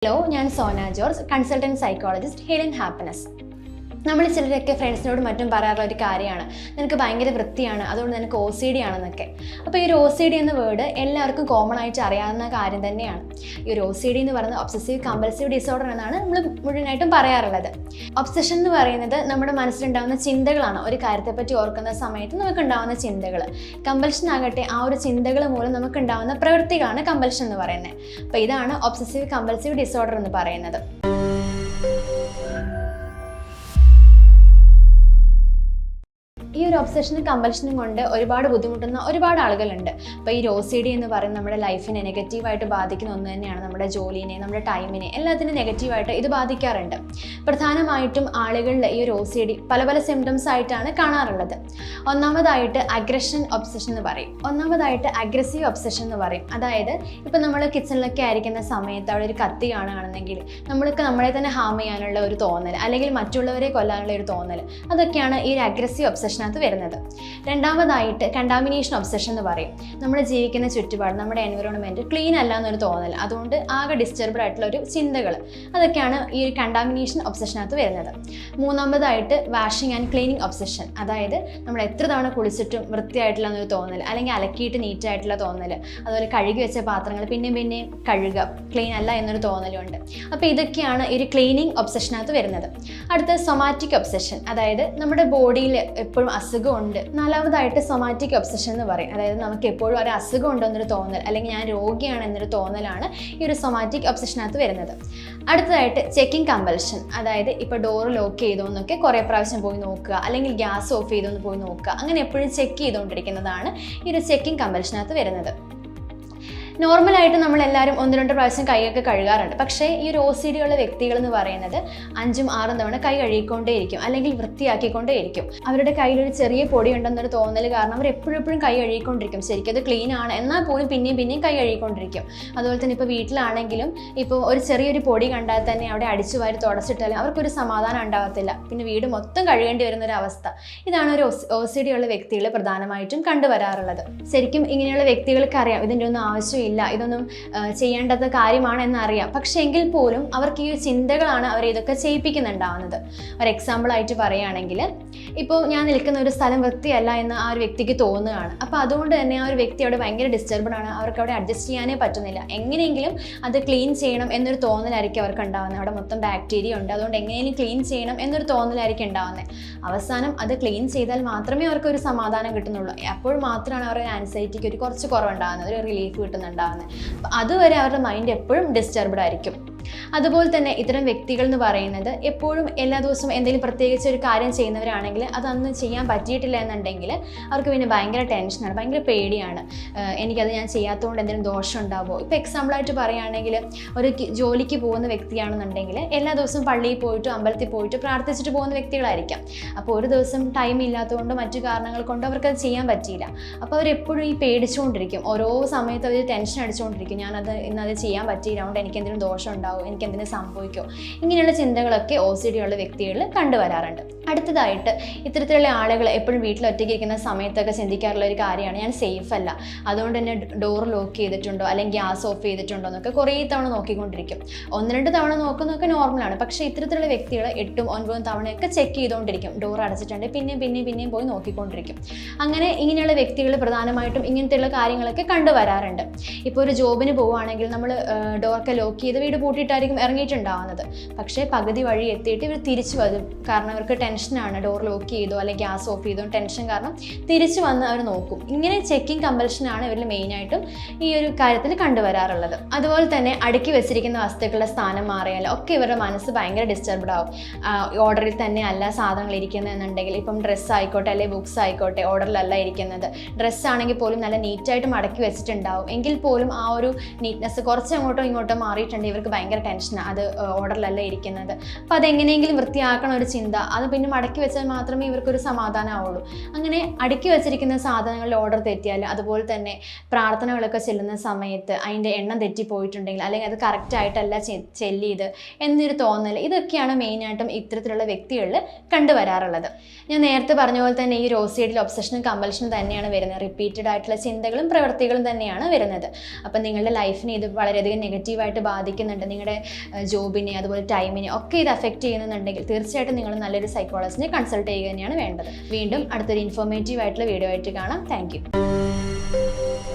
Hello, ഞാൻ Sona George, consultant psychologist, healing happiness. നമ്മൾ ചിലരൊക്കെ ഫ്രണ്ട്സിനോട് മറ്റും പറയാറുള്ള ഒരു കാര്യമാണ്, നിനക്ക് ഭയങ്കര വൃത്തിയാണ്, അതുകൊണ്ട് നിനക്ക് OCD ആണെന്നൊക്കെ. അപ്പോൾ ഈ ഒരു OCD എന്ന വേർഡ് എല്ലാവർക്കും കോമൺ ആയിട്ട് അറിയാവുന്ന കാര്യം തന്നെയാണ്. ഈ ഒരു OCD എന്ന് പറയുന്നത് ഒബ്സസീവ് കമ്പൽസീവ് ഡിസോർഡർ എന്നാണ് നമ്മൾ മുഴുവനായിട്ടും പറയാറുള്ളത്. ഒബ്സഷൻ എന്ന് പറയുന്നത് നമ്മുടെ മനസ്സിലുണ്ടാകുന്ന ചിന്തകളാണ്. ഒരു കാര്യത്തെപ്പറ്റി ഓർക്കുന്ന സമയത്ത് നമുക്കുണ്ടാകുന്ന ചിന്തകൾ. കമ്പൽഷൻ ആകട്ടെ ആ ഒരു ചിന്തകൾ മൂലം നമുക്കുണ്ടാകുന്ന പ്രവൃത്തികളാണ് കമ്പൽഷൻ എന്ന് പറയുന്നത്. അപ്പോൾ ഇതാണ് ഒബ്സസീവ് കമ്പൽസീവ് ഡിസോർഡർ എന്ന് പറയുന്നത്. ഈ ഒരു ഒബ്സഷനും കമ്പൽഷനും കൊണ്ട് ഒരുപാട് ബുദ്ധിമുട്ടുന്ന ഒരുപാട് ആളുകളുണ്ട്. അപ്പോൾ ഈ OCD എന്ന് പറയുന്നത് നമ്മുടെ ലൈഫിനെ നെഗറ്റീവായിട്ട് ബാധിക്കുന്ന ഒന്ന് തന്നെയാണ്. നമ്മുടെ ജോലിനെ, നമ്മുടെ ടൈമിനെ, എല്ലാത്തിനും നെഗറ്റീവായിട്ട് ഇത് ബാധിക്കാറുണ്ട്. പ്രധാനമായിട്ടും ആളുകളിൽ ഈ ഒരു OCD പല പല സിംറ്റംസ് ആയിട്ടാണ് കാണാറുള്ളത്. ഒന്നാമതായിട്ട് അഗ്രഷൻ ഒബ്സഷൻ എന്ന് പറയും. അഗ്രസീവ് ഒബ്സഷൻ എന്ന് പറയും. അതായത് ഇപ്പോൾ നമ്മൾ കിച്ചണിലൊക്കെ ആയിരിക്കുന്ന സമയത്ത് അവിടെ ഒരു കത്തി കാണുകയാണെന്നെങ്കിൽ നമ്മൾക്ക് നമ്മളെ തന്നെ ഹാം ചെയ്യാനുള്ള ഒരു തോന്നൽ, അല്ലെങ്കിൽ മറ്റുള്ളവരെ കൊല്ലാനുള്ള ഒരു തോന്നൽ, അതൊക്കെയാണ് ഈ ഒരു അഗ്രസീവ് ഒബ്സഷൻ വരുന്നത്. രണ്ടാമതായിട്ട് കണ്ടാമിനേഷൻ ഒബ്സഷൻ എന്ന് പറയും. നമ്മൾ ജീവിക്കുന്ന ചുറ്റുപാട്, നമ്മുടെ എൻവയോൺമെന്റ് ക്ലീൻ അല്ല എന്നൊരു തോന്നൽ, അതുകൊണ്ട് ആകെ ഡിസ്റ്റർബ്ഡ് ആയിട്ടുള്ള ഒരു ചിന്തകൾ, അതൊക്കെയാണ് ഈ ഒരു കണ്ടാമിനേഷൻ ഒബ്സഷനകത്ത് വരുന്നത്. മൂന്നാമതായിട്ട് വാഷിംഗ് ആൻഡ് ക്ലീനിങ് ഒബ്സഷൻ. അതായത് നമ്മൾ എത്ര തവണ കുളിച്ചിട്ടും വൃത്തിയായിട്ടുള്ള എന്നൊരു തോന്നൽ, അല്ലെങ്കിൽ അലക്കിയിട്ട് നീറ്റായിട്ടുള്ള തോന്നൽ, അതുപോലെ കഴുകി വെച്ച പാത്രങ്ങൾ പിന്നെയും കഴുകുക, ക്ലീൻ അല്ല എന്നൊരു തോന്നലുണ്ട്. അപ്പോൾ ഇതൊക്കെയാണ് ഈ ഒരു ക്ലീനിങ് ഒബ്സഷനകത്ത് വരുന്നത്. അടുത്ത സൊമാറ്റിക് ഒബ്സഷൻ. അതായത് നമ്മുടെ ബോഡിയിൽ എപ്പോഴും അസുഖമുണ്ട്. നാലാമതായിട്ട് സൊമാറ്റിക് ഒബ്സഷൻ എന്ന് പറയും. അതായത് നമുക്ക് എപ്പോഴും ഒരു അസുഖം ഉണ്ടെന്നൊരു തോന്നൽ, അല്ലെങ്കിൽ ഞാൻ രോഗിയാണ് എന്നൊരു തോന്നലാണ് ഈ ഒരു സൊമാറ്റിക് ഒബ്സഷനകത്ത് വരുന്നത്. അടുത്തതായിട്ട് ചെക്കിംഗ് കമ്പൽഷൻ. അതായത് ഇപ്പോൾ ഡോറ് ലോക്ക് ചെയ്തോ എന്നൊക്കെ കുറേ പ്രാവശ്യം പോയി നോക്കുക, അല്ലെങ്കിൽ ഗ്യാസ് ഓഫ് ചെയ്തോ എന്ന് പോയി നോക്കുക, അങ്ങനെ എപ്പോഴും ചെക്ക് ചെയ്തുകൊണ്ടിരിക്കുന്നതാണ് ഈ ഒരു ചെക്കിംഗ് കമ്പൽഷനകത്ത് വരുന്നത്. നോർമലായിട്ട് നമ്മളെല്ലാവരും 1-2 പ്രാവശ്യം കൈയൊക്കെ കഴുകാറുണ്ട്. പക്ഷേ ഈ ഒരു OCD ഉള്ള വ്യക്തികൾ എന്ന് പറയുന്നത് 5-6 തവണ കൈ കഴുകിക്കൊണ്ടേയിരിക്കും, അല്ലെങ്കിൽ വൃത്തിയാക്കിക്കൊണ്ടേയിരിക്കും. അവരുടെ കയ്യിലൊരു ചെറിയ പൊടി ഉണ്ടെന്നൊരു തോന്നൽ കാരണം അവർ എപ്പോഴും കൈ കഴുകിക്കൊണ്ടിരിക്കും. ശരിക്കും അത് ക്ലീൻ ആണ്, എന്നാൽ പോലും പിന്നെയും കൈ കഴുകിക്കൊണ്ടിരിക്കും. അതുപോലെ തന്നെ ഇപ്പോൾ വീട്ടിലാണെങ്കിലും ഇപ്പോൾ ഒരു ചെറിയൊരു പൊടി കണ്ടാൽ തന്നെ അവിടെ അടിച്ചു വാരി തുടച്ചിട്ടാലും അവർക്കൊരു സമാധാനം ഉണ്ടാകത്തില്ല. പിന്നെ വീട് മൊത്തം കഴുകേണ്ടി വരുന്നൊരവസ്ഥ. ഇതാണ് ഒരു OCD ഉള്ള വ്യക്തികൾ പ്രധാനമായിട്ടും കണ്ടുവരാറുള്ളത്. ശരിക്കും ഇങ്ങനെയുള്ള വ്യക്തികൾക്ക് അറിയാം ഇതിൻ്റെ ഒന്നും ആവശ്യമില്ല, ഇതൊന്നും ചെയ്യേണ്ടത് കാര്യമാണ് എന്നറിയാം. പക്ഷെ എങ്കിൽ പോലും അവർക്ക് ഈ ചിന്തകളാണ് അവരെ ഇതൊക്കെ ചെയ്യിപ്പിക്കുന്നുണ്ടാവുന്നത്. ഒരു എക്സാമ്പിൾ ആയിട്ട് പറയുകയാണെങ്കിൽ, ഇപ്പോൾ ഞാൻ നിൽക്കുന്ന ഒരു സ്ഥലം വൃത്തിയല്ല എന്ന് ആ ഒരു വ്യക്തിക്ക് തോന്നുകയാണ്. അപ്പോൾ അതുകൊണ്ട് തന്നെ ആ ഒരു വ്യക്തി അവിടെ ഭയങ്കര ഡിസ്റ്റർബ്ഡ് ആണ്, അവർക്ക് അവിടെ അഡ്ജസ്റ്റ് ചെയ്യാനേ പറ്റുന്നില്ല. എങ്ങനെയെങ്കിലും അത് ക്ലീൻ ചെയ്യണം എന്നൊരു തോന്നലായിരിക്കും അവർക്ക് ഉണ്ടാകുന്നത്. അവിടെ മൊത്തം ബാക്ടീരിയ ഉണ്ട്, അതുകൊണ്ട് എങ്ങനെയും ക്ലീൻ ചെയ്യണം എന്നൊരു തോന്നലായിരിക്കും ഉണ്ടാകുന്നത്. അവസാനം അത് ക്ലീൻ ചെയ്താൽ മാത്രമേ അവർക്ക് ഒരു സമാധാനം കിട്ടുന്നുള്ളൂ. അപ്പോൾ മാത്രമാണ് അവരുടെ ആൻസൈറ്റിക്ക് കുറച്ച് കുറവുണ്ടാകുന്നത്, ഒരു റിലീഫ് കിട്ടുന്നുണ്ടാകുന്നത്. അതുവരെ അവരുടെ മൈൻഡ് എപ്പോഴും ഡിസ്റ്റർബ്ഡ് ആയിരിക്കും. അതുപോലെ തന്നെ ഇത്തരം വ്യക്തികൾ എന്ന് പറയുന്നത് എപ്പോഴും എല്ലാ ദിവസവും എന്തെങ്കിലും പ്രത്യേകിച്ച് ഒരു കാര്യം ചെയ്യുന്നവരാണെങ്കിൽ അതൊന്നും ചെയ്യാൻ പറ്റിയിട്ടില്ല എന്നുണ്ടെങ്കിൽ അവർക്ക് പിന്നെ ഭയങ്കര ടെൻഷനാണ്, ഭയങ്കര പേടിയാണ്. എനിക്കത് ഞാൻ ചെയ്യാത്തതുകൊണ്ട് എന്തെങ്കിലും ദോഷം ഉണ്ടാവുമോ. ഇപ്പോൾ എക്സാമ്പിളായിട്ട് പറയുകയാണെങ്കിൽ, ഒരു ജോലിക്ക് പോകുന്ന വ്യക്തിയാണെന്നുണ്ടെങ്കിൽ എല്ലാ ദിവസവും പള്ളിയിൽ പോയിട്ട് അമ്പലത്തിൽ പോയിട്ട് പ്രാർത്ഥിച്ചിട്ട് പോകുന്ന വ്യക്തികളായിരിക്കാം. അപ്പോൾ ഒരു ദിവസം ടൈം ഇല്ലാത്തതുകൊണ്ട് മറ്റു കാരണങ്ങൾ കൊണ്ട് അവർക്കത് ചെയ്യാൻ പറ്റിയില്ല. അപ്പോൾ അവരെപ്പോഴും ഈ പേടിച്ചുകൊണ്ടിരിക്കും. ഓരോ സമയത്ത് അവർ ടെൻഷൻ അടിച്ചുകൊണ്ടിരിക്കും, ഞാനത് ഇന്നത് ചെയ്യാൻ പറ്റിയില്ല, അതുകൊണ്ട് എനിക്ക് എന്തെങ്കിലും ദോഷം ഉണ്ടാവും, എനിക്ക് എന്തിനും സംഭവിക്കും. ഇങ്ങനെയുള്ള ചിന്തകളൊക്കെ OCD ഉള്ള വ്യക്തികളിൽ കണ്ടുവരാറുണ്ട്. അടുത്തതായിട്ട് ഇത്തരത്തിലുള്ള ആളുകൾ എപ്പോഴും വീട്ടിൽ ഒറ്റയ്ക്ക് ഇരിക്കുന്ന സമയത്തൊക്കെ ചിന്തിക്കാറുള്ള ഒരു കാര്യമാണ്, ഞാൻ സേഫ് അല്ല, അതുകൊണ്ട് തന്നെ ഡോർ ലോക്ക് ചെയ്തിട്ടുണ്ടോ അല്ലെങ്കിൽ ഗ്യാസ് ഓഫ് ചെയ്തിട്ടുണ്ടോ എന്നൊക്കെ കുറേ തവണ നോക്കിക്കൊണ്ടിരിക്കും. 1-2 തവണ നോക്കുന്നതൊക്കെ നോർമലാണ്. പക്ഷേ ഇത്തരത്തിലുള്ള വ്യക്തികൾ 8-9 തവണയൊക്കെ ചെക്ക് ചെയ്തുകൊണ്ടിരിക്കും. ഡോർ അടച്ചിട്ടുണ്ട്, പിന്നെയും പോയി നോക്കിക്കൊണ്ടിരിക്കും. ഇങ്ങനെയുള്ള വ്യക്തികൾ പ്രധാനമായിട്ടും ഇങ്ങനത്തെയുള്ള കാര്യങ്ങളൊക്കെ കണ്ടുവരാറുണ്ട്. ഇപ്പോൾ ഒരു ജോബിന് പോവുകയാണെങ്കിൽ നമ്മൾ ഡോറൊക്കെ ലോക്ക് ചെയ്ത് വീട് പൂട്ടിയിട്ടായിരിക്കും ഇറങ്ങിയിട്ടുണ്ടാവുന്നത്. പക്ഷേ പകുതി വഴി എത്തിയിട്ട് ഇവർ തിരിച്ചു വരും. കാരണം അവർക്ക് ടെൻഷനാണ്, ഡോർ ലോക്ക് ചെയ്തോ അല്ലെങ്കിൽ ഗ്യാസ് ഓഫ് ചെയ്തോ, ടെൻഷൻ കാരണം തിരിച്ചു വന്ന് അവർ നോക്കും. ഇങ്ങനെ ചെക്കിംഗ് കമ്പൽഷനാണ് ഇവരിൽ മെയിനായിട്ടും ഈ ഒരു കാര്യത്തിൽ കണ്ടുവരാറുള്ളത്. അതുപോലെ തന്നെ അടുക്കി വെച്ചിരിക്കുന്ന വസ്തുക്കളുടെ സ്ഥാനം മാറിയാൽ ഒക്കെ ഇവരുടെ മനസ്സ് ഭയങ്കര ഡിസ്റ്റർബ്ഡ് ആവും. ഓർഡറിൽ തന്നെ അല്ല സാധനങ്ങൾ ഇരിക്കുന്നതെന്നുണ്ടെങ്കിൽ, ഇപ്പം ഡ്രസ്സ് ആയിക്കോട്ടെ അല്ലെങ്കിൽ ബുക്സ് ആയിക്കോട്ടെ ഓർഡറിലല്ല ഇരിക്കുന്നത്. ഡ്രസ്സ് ആണെങ്കിൽ പോലും നല്ല നീറ്റായിട്ട് മടക്കി വെച്ചിട്ടുണ്ടാവും, എങ്കിൽ പോലും ആ ഒരു നീറ്റ്നെസ് കുറച്ച് അങ്ങോട്ടോ ഇങ്ങോട്ടോ മാറിയിട്ടുണ്ട് ഇവർക്ക് ഭയങ്കര ടെൻഷനാണ്, അത് ഓർഡറിലല്ല ഇരിക്കുന്നത്. അപ്പോൾ അതെങ്ങനെയെങ്കിലും വൃത്തിയാക്കണ ഒരു ചിന്ത, അത് പിന്നെ മടക്കി വെച്ചാൽ മാത്രമേ ഇവർക്കൊരു സമാധാനം ആവുള്ളൂ. അങ്ങനെ അടുക്കി വെച്ചിരിക്കുന്ന സാധനങ്ങളുടെ ഓർഡർ തെറ്റിയാൽ, അതുപോലെ തന്നെ പ്രാർത്ഥനകളൊക്കെ ചെല്ലുന്ന സമയത്ത് അതിൻ്റെ എണ്ണം തെറ്റിപ്പോയിട്ടുണ്ടെങ്കിൽ, അല്ലെങ്കിൽ അത് കറക്റ്റായിട്ടല്ല ചെല്ലിയത് എന്നൊരു തോന്നൽ, ഇതൊക്കെയാണ് മെയിനായിട്ടും ഇത്തരത്തിലുള്ള വ്യക്തികളിൽ കണ്ടുവരാറുള്ളത്. ഞാൻ നേരത്തെ പറഞ്ഞ പോലെ തന്നെ ഈ OCD ഒബ്സഷനും കമ്പൽഷനും തന്നെയാണ് വരുന്നത്. റിപ്പീറ്റഡ് ആയിട്ടുള്ള ചിന്തകളും പ്രവൃത്തികളും തന്നെയാണ് വരുന്നത്. അപ്പം നിങ്ങളുടെ ലൈഫിനെ ഇത് വളരെയധികം നെഗറ്റീവായിട്ട് ബാധിക്കുന്നുണ്ട്. നിങ്ങളുടെ ജോബിനെ അതുപോലെ ടൈമിനെ ഒക്കെ ഇത് അഫക്റ്റ് ചെയ്യുന്നുണ്ടെങ്കിൽ തീർച്ചയായിട്ടും നിങ്ങൾ നല്ലൊരു സൈക്കോളജിസ്റ്റിനെ കൺസൾട്ട് ചെയ്യുക തന്നെയാണ് വേണ്ടത്. വീണ്ടും അടുത്തൊരു ഇൻഫോർമേറ്റീവ് ആയിട്ടുള്ള വീഡിയോ ആയിട്ട് കാണാം. Thank you.